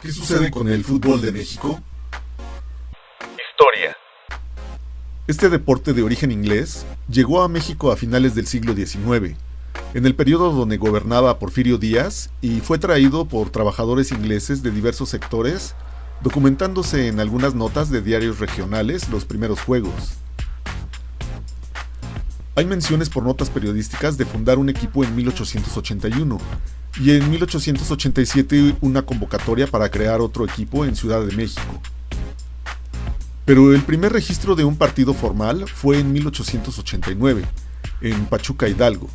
¿Qué sucede con el fútbol de México? Historia. Este deporte de origen inglés llegó a México a finales del siglo XIX, en el periodo donde gobernaba Porfirio Díaz, y fue traído por trabajadores ingleses de diversos sectores, documentándose en algunas notas de diarios regionales los primeros juegos. Hay menciones por notas periodísticas de fundar un equipo en 1881 y en 1887 una convocatoria para crear otro equipo en Ciudad de México. Pero el primer registro de un partido formal fue en 1889, en Pachuca, Hidalgo,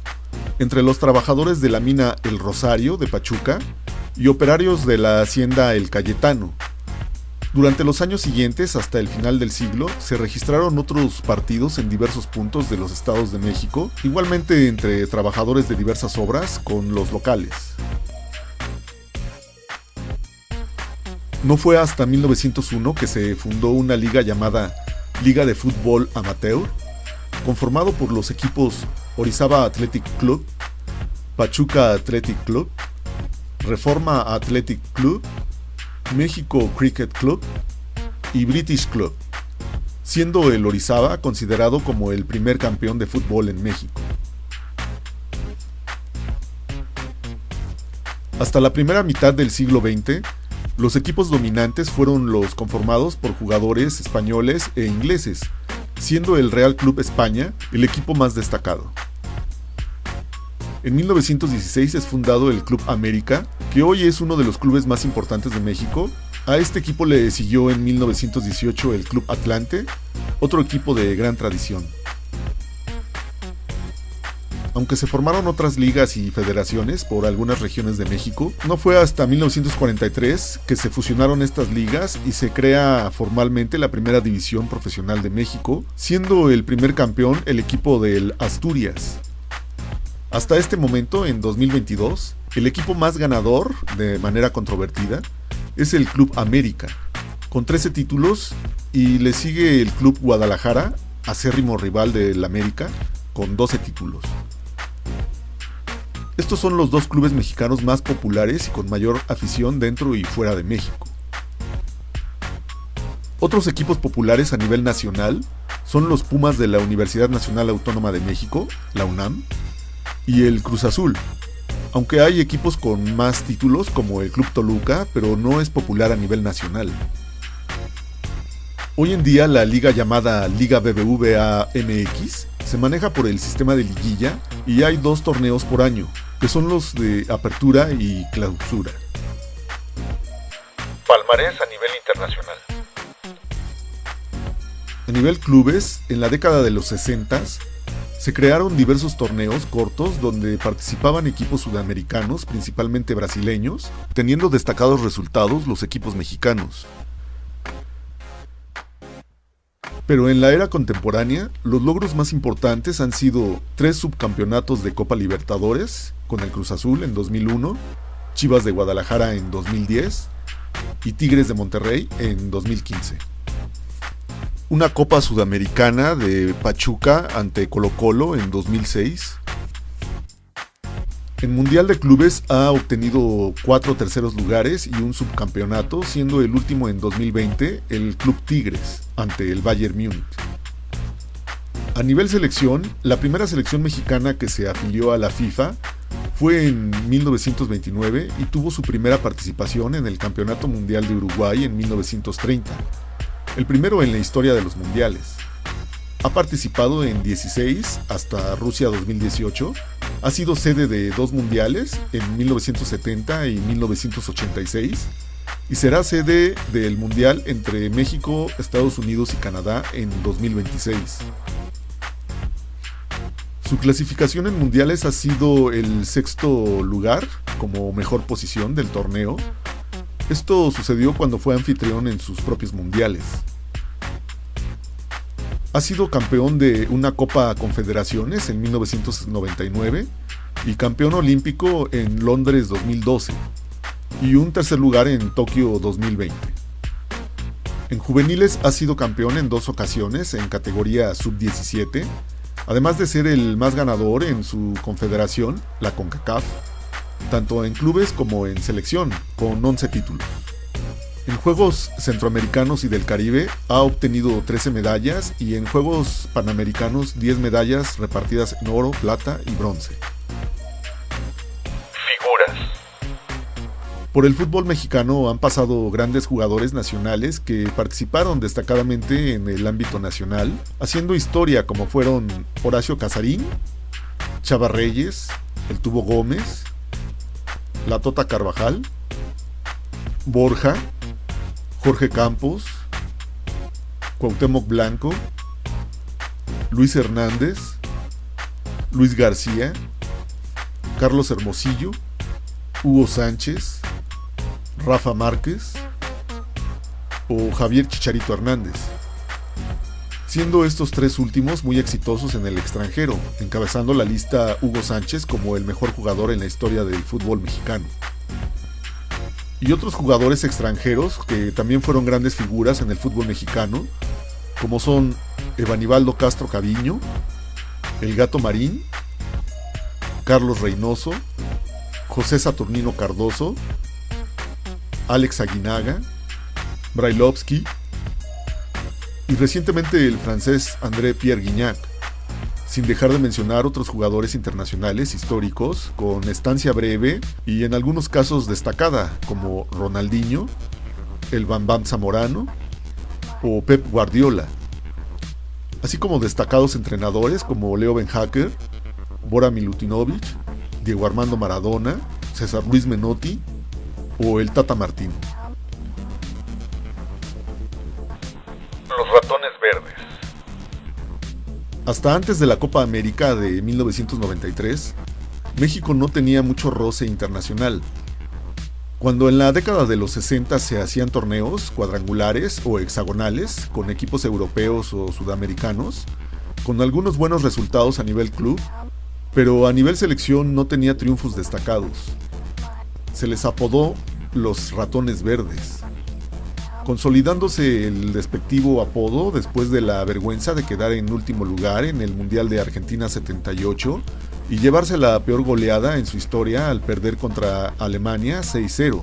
entre los trabajadores de la mina El Rosario de Pachuca y operarios de la hacienda El Cayetano. Durante los años siguientes, hasta el final del siglo, se registraron otros partidos en diversos puntos de los estados de México, igualmente entre trabajadores de diversas obras con los locales. No fue hasta 1901 que se fundó una liga llamada Liga de Fútbol Amateur, conformado por los equipos Orizaba Athletic Club, Pachuca Athletic Club, Reforma Athletic Club, México Cricket Club y British Club, siendo el Orizaba considerado como el primer campeón de fútbol en México. Hasta la primera mitad del siglo XX, los equipos dominantes fueron los conformados por jugadores españoles e ingleses, siendo el Real Club España el equipo más destacado. En 1916 es fundado el Club América, que hoy es uno de los clubes más importantes de México. A este equipo le siguió en 1918 el Club Atlante, otro equipo de gran tradición. Aunque se formaron otras ligas y federaciones por algunas regiones de México, no fue hasta 1943 que se fusionaron estas ligas y se crea formalmente la Primera División Profesional de México, siendo el primer campeón el equipo del Asturias. Hasta este momento, en 2022, el equipo más ganador, de manera controvertida, es el Club América, con 13 títulos, y le sigue el Club Guadalajara, acérrimo rival del América, con 12 títulos. Estos son los dos clubes mexicanos más populares y con mayor afición dentro y fuera de México. Otros equipos populares a nivel nacional son los Pumas de la Universidad Nacional Autónoma de México, la UNAM, y el Cruz Azul, aunque hay equipos con más títulos como el Club Toluca, pero no es popular a nivel nacional. Hoy en día la liga llamada Liga BBVA MX se maneja por el sistema de liguilla y hay 2 torneos por año, que son los de apertura y clausura. Palmarés a nivel internacional. A nivel clubes, en la década de los 60s, se crearon diversos torneos cortos donde participaban equipos sudamericanos, principalmente brasileños, teniendo destacados resultados los equipos mexicanos. Pero en la era contemporánea, los logros más importantes han sido 3 subcampeonatos de Copa Libertadores, con el Cruz Azul en 2001, Chivas de Guadalajara en 2010 y Tigres de Monterrey en 2015. Una Copa Sudamericana de Pachuca ante Colo-Colo en 2006. En Mundial de Clubes ha obtenido 4 terceros lugares y un subcampeonato, siendo el último en 2020 el Club Tigres ante el Bayern Múnich. A nivel selección, la primera selección mexicana que se afilió a la FIFA fue en 1929 y tuvo su primera participación en el Campeonato Mundial de Uruguay en 1930, el primero en la historia de los mundiales. Ha participado en 16 hasta Rusia 2018, ha sido sede de 2 mundiales en 1970 y 1986 y será sede del mundial entre México, Estados Unidos y Canadá en 2026. Su clasificación en mundiales ha sido el 6º lugar como mejor posición del torneo. Esto sucedió cuando fue anfitrión en sus propios mundiales. Ha sido campeón de una Copa Confederaciones en 1999 y campeón olímpico en Londres 2012 y un tercer lugar en Tokio 2020. En juveniles ha sido campeón en 2 ocasiones en categoría sub-17, además de ser el más ganador en su confederación, la CONCACAF, tanto en clubes como en selección, con 11 títulos. En Juegos Centroamericanos y del Caribe ha obtenido 13 medallas y en Juegos Panamericanos 10 medallas repartidas en oro, plata y bronce. Figuras. Por el fútbol mexicano han pasado grandes jugadores nacionales que participaron destacadamente en el ámbito nacional, haciendo historia como fueron Horacio Casarín, Chava Reyes, el Tubo Gómez, la Tota Carvajal, Borja, Jorge Campos, Cuauhtémoc Blanco, Luis Hernández, Luis García, Carlos Hermosillo, Hugo Sánchez, Rafa Márquez o Javier Chicharito Hernández, siendo estos tres últimos muy exitosos en el extranjero, encabezando la lista Hugo Sánchez como el mejor jugador en la historia del fútbol mexicano. Y otros jugadores extranjeros que también fueron grandes figuras en el fútbol mexicano, como son Evanibaldo Castro Caviño, El Gato Marín, Carlos Reynoso, José Saturnino Cardoso, Alex Aguinaga, Brailovsky y recientemente el francés André Pierre Gignac, sin dejar de mencionar otros jugadores internacionales históricos con estancia breve y en algunos casos destacada, como Ronaldinho, el Bam Bam Zamorano o Pep Guardiola, así como destacados entrenadores como Leo Benhacker, Bora Milutinovic, Diego Armando Maradona, César Luis Menotti o el Tata Martino. Los ratones verdes. Hasta antes de la Copa América de 1993, México no tenía mucho roce internacional. Cuando en la década de los 60 se hacían torneos cuadrangulares o hexagonales con equipos europeos o sudamericanos, con algunos buenos resultados a nivel club, pero a nivel selección no tenía triunfos destacados. Se les apodó los ratones verdes, consolidándose el despectivo apodo después de la vergüenza de quedar en último lugar en el Mundial de Argentina 78 y llevarse la peor goleada en su historia al perder contra Alemania 6-0.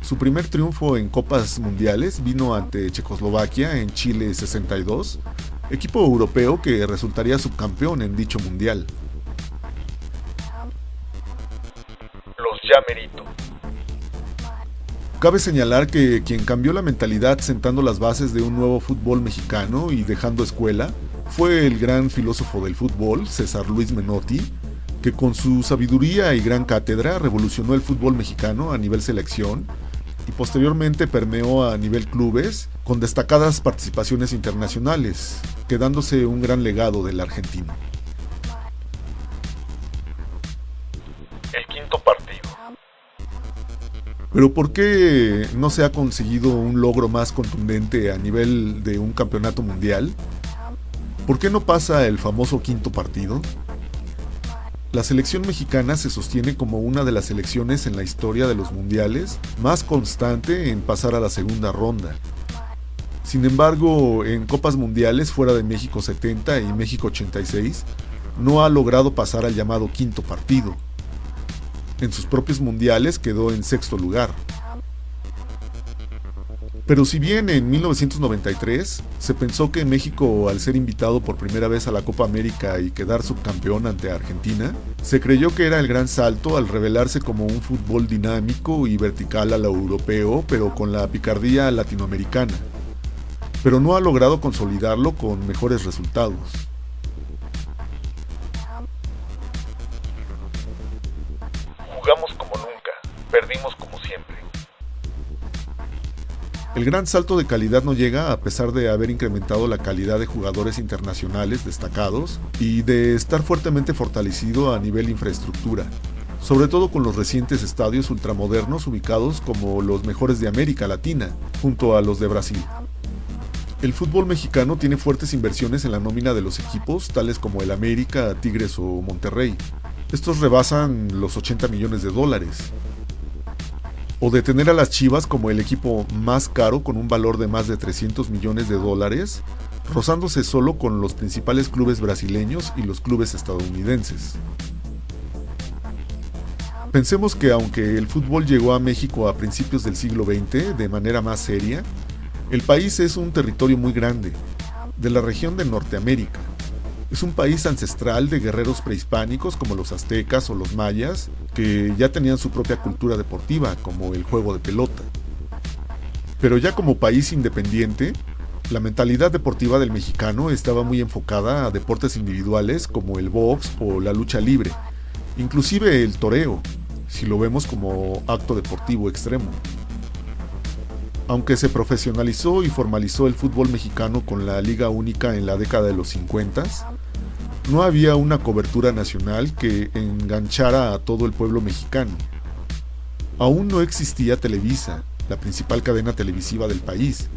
Su primer triunfo en Copas Mundiales vino ante Checoslovaquia en Chile 62, equipo europeo que resultaría subcampeón en dicho mundial. Los ya merito. Cabe señalar que quien cambió la mentalidad sentando las bases de un nuevo fútbol mexicano y dejando escuela fue el gran filósofo del fútbol, César Luis Menotti, que con su sabiduría y gran cátedra revolucionó el fútbol mexicano a nivel selección y posteriormente permeó a nivel clubes con destacadas participaciones internacionales, quedándose un gran legado del argentino. El quinto partido. Pero ¿por qué no se ha conseguido un logro más contundente a nivel de un campeonato mundial? ¿Por qué no pasa el famoso quinto partido? La selección mexicana se sostiene como una de las selecciones en la historia de los mundiales más constante en pasar a la segunda ronda. Sin embargo, en Copas Mundiales fuera de México 70 y México 86, no ha logrado pasar al llamado quinto partido. En sus propios mundiales quedó en sexto lugar. Pero si bien en 1993 se pensó que México, al ser invitado por primera vez a la Copa América y quedar subcampeón ante Argentina, se creyó que era el gran salto al revelarse como un fútbol dinámico y vertical a lo europeo, pero con la picardía latinoamericana. Pero no ha logrado consolidarlo con mejores resultados. Jugamos como nunca, perdimos como siempre. El gran salto de calidad no llega a pesar de haber incrementado la calidad de jugadores internacionales destacados y de estar fuertemente fortalecido a nivel infraestructura, sobre todo con los recientes estadios ultramodernos ubicados como los mejores de América Latina, junto a los de Brasil. El fútbol mexicano tiene fuertes inversiones en la nómina de los equipos, tales como el América, Tigres o Monterrey. Estos rebasan los $80 millones. O de tener a las Chivas como el equipo más caro con un valor de más de $300 millones, rozándose solo con los principales clubes brasileños y los clubes estadounidenses. Pensemos que aunque el fútbol llegó a México a principios del siglo XX de manera más seria, el país es un territorio muy grande, de la región de Norteamérica. Es un país ancestral de guerreros prehispánicos como los aztecas o los mayas, que ya tenían su propia cultura deportiva, como el juego de pelota. Pero ya como país independiente, la mentalidad deportiva del mexicano estaba muy enfocada a deportes individuales como el box o la lucha libre, inclusive el toreo, si lo vemos como acto deportivo extremo. Aunque se profesionalizó y formalizó el fútbol mexicano con la Liga Única en la década de los 50, no había una cobertura nacional que enganchara a todo el pueblo mexicano. Aún no existía Televisa, la principal cadena televisiva del país.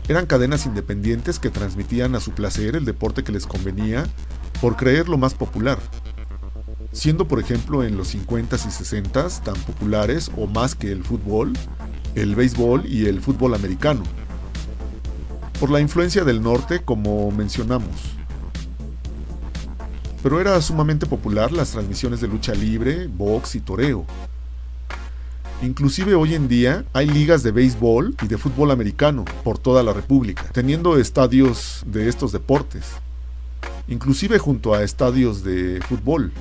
Eran cadenas independientes que transmitían a su placer el deporte que les convenía por creerlo más popular, siendo por ejemplo en los 50s y 60s tan populares o más que el fútbol, el béisbol y el fútbol americano, por la influencia del norte como mencionamos. Pero era sumamente popular las transmisiones de lucha libre, box y toreo. Inclusive hoy en día hay ligas de béisbol y de fútbol americano por toda la república, teniendo estadios de estos deportes, inclusive junto a estadios de fútbol.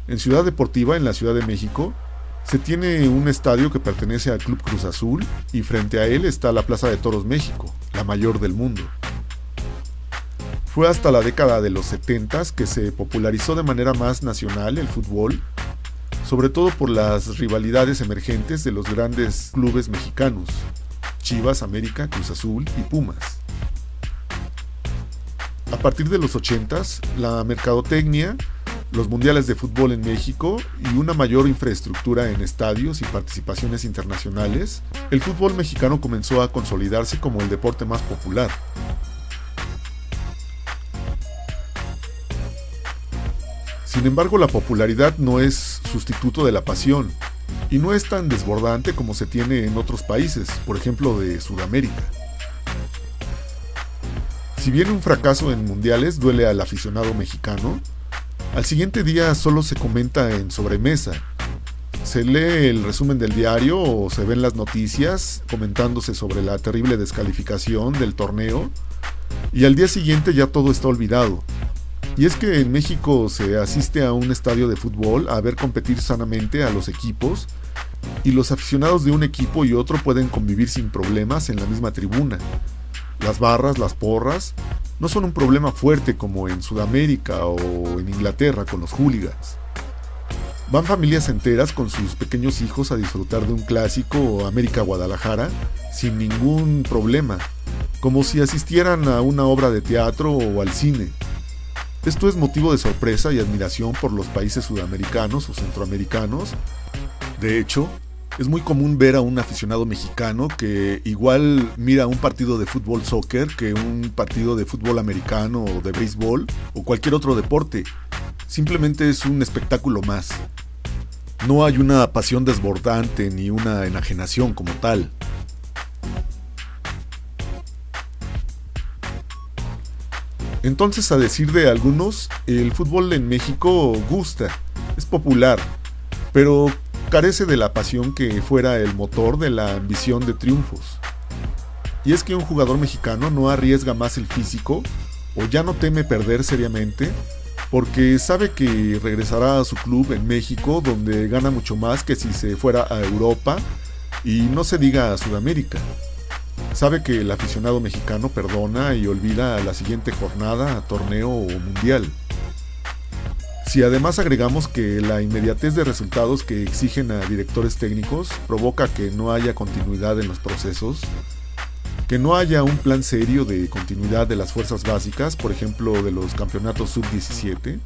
En Ciudad Deportiva, en la Ciudad de México, se tiene un estadio que pertenece al Club Cruz Azul y frente a él está la Plaza de Toros México, la mayor del mundo. Fue hasta la década de los 70s que se popularizó de manera más nacional el fútbol, sobre todo por las rivalidades emergentes de los grandes clubes mexicanos, Chivas, América, Cruz Azul y Pumas. A partir de los 80s, la mercadotecnia, los mundiales de fútbol en México y una mayor infraestructura en estadios y participaciones internacionales, el fútbol mexicano comenzó a consolidarse como el deporte más popular. Sin embargo, la popularidad no es sustituto de la pasión y no es tan desbordante como se tiene en otros países, por ejemplo de Sudamérica. Si bien un fracaso en mundiales duele al aficionado mexicano, al siguiente día solo se comenta en sobremesa. Se lee el resumen del diario o se ven las noticias comentándose sobre la terrible descalificación del torneo y al día siguiente ya todo está olvidado. Y es que en México se asiste a un estadio de fútbol a ver competir sanamente a los equipos y los aficionados de un equipo y otro pueden convivir sin problemas en la misma tribuna. Las barras, las porras, no son un problema fuerte como en Sudamérica o en Inglaterra con los hooligans. Van familias enteras con sus pequeños hijos a disfrutar de un clásico América-Guadalajara sin ningún problema, como si asistieran a una obra de teatro o al cine. Esto es motivo de sorpresa y admiración por los países sudamericanos o centroamericanos. De hecho, es muy común ver a un aficionado mexicano que igual mira un partido de fútbol soccer que un partido de fútbol americano o de béisbol o cualquier otro deporte. Simplemente es un espectáculo más. No hay una pasión desbordante ni una enajenación como tal. Entonces, a decir de algunos, el fútbol en México gusta, es popular, pero carece de la pasión que fuera el motor de la ambición de triunfos. Y es que un jugador mexicano no arriesga más el físico o ya no teme perder seriamente porque sabe que regresará a su club en México donde gana mucho más que si se fuera a Europa y no se diga a Sudamérica. Sabe que el aficionado mexicano perdona y olvida a la siguiente jornada, torneo o mundial. Si además agregamos que la inmediatez de resultados que exigen a directores técnicos provoca que no haya continuidad en los procesos, que no haya un plan serio de continuidad de las fuerzas básicas, por ejemplo de los campeonatos sub-17,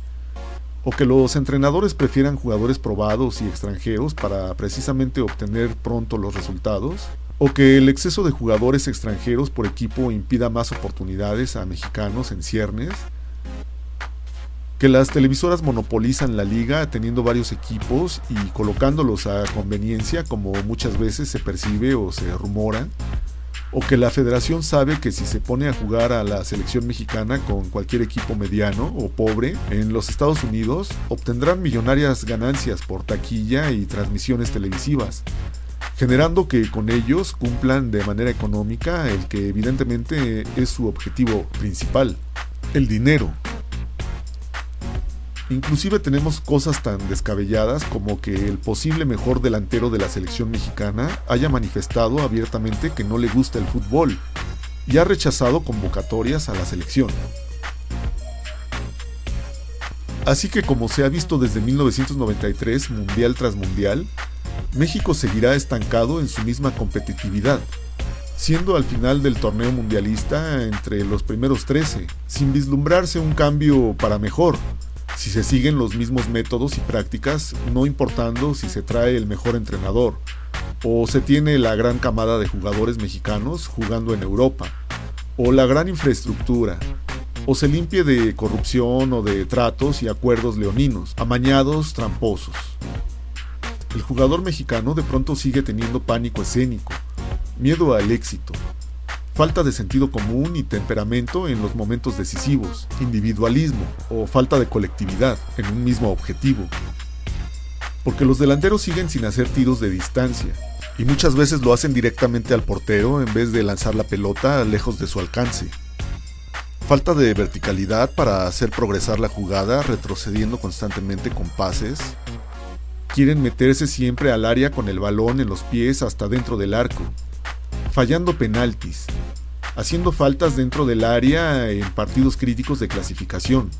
o que los entrenadores prefieran jugadores probados y extranjeros para precisamente obtener pronto los resultados, o que el exceso de jugadores extranjeros por equipo impida más oportunidades a mexicanos en ciernes, que las televisoras monopolizan la liga teniendo varios equipos y colocándolos a conveniencia como muchas veces se percibe o se rumora, o que la federación sabe que si se pone a jugar a la selección mexicana con cualquier equipo mediano o pobre en los Estados Unidos, obtendrán millonarias ganancias por taquilla y transmisiones televisivas, generando que con ellos cumplan de manera económica el que evidentemente es su objetivo principal, el dinero. Inclusive tenemos cosas tan descabelladas como que el posible mejor delantero de la selección mexicana haya manifestado abiertamente que no le gusta el fútbol y ha rechazado convocatorias a la selección. Así que, como se ha visto desde 1993, mundial tras mundial, México seguirá estancado en su misma competitividad, siendo al final del torneo mundialista entre los primeros 13, sin vislumbrarse un cambio para mejor, si se siguen los mismos métodos y prácticas, no importando si se trae el mejor entrenador, o se tiene la gran camada de jugadores mexicanos jugando en Europa, o la gran infraestructura, o se limpie de corrupción o de tratos y acuerdos leoninos, amañados, tramposos. El jugador mexicano de pronto sigue teniendo pánico escénico, miedo al éxito, falta de sentido común y temperamento en los momentos decisivos, individualismo o falta de colectividad en un mismo objetivo. Porque los delanteros siguen sin hacer tiros de distancia, y muchas veces lo hacen directamente al portero en vez de lanzar la pelota lejos de su alcance. Falta de verticalidad para hacer progresar la jugada, retrocediendo constantemente con pases. Quieren meterse siempre al área con el balón en los pies hasta dentro del arco, fallando penaltis, haciendo faltas dentro del área en partidos críticos de clasificación.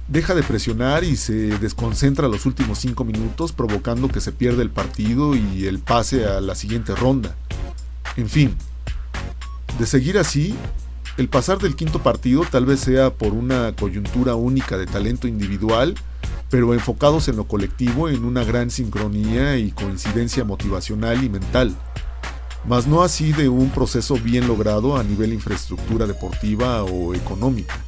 Deja de presionar y se desconcentra los últimos 5 minutos, provocando que se pierda el partido y el pase a la siguiente ronda. En fin, de seguir así, el pasar del quinto partido tal vez sea por una coyuntura única de talento individual, pero enfocados en lo colectivo en una gran sincronía y coincidencia motivacional y mental, mas no así de un proceso bien logrado a nivel infraestructura deportiva o económica.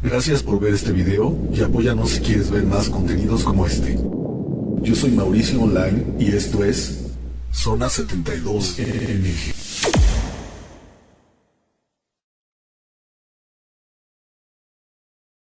Gracias por ver este video y apóyanos si quieres ver más contenidos como este. Yo soy Mauricio Online y esto es Zona 72 MG.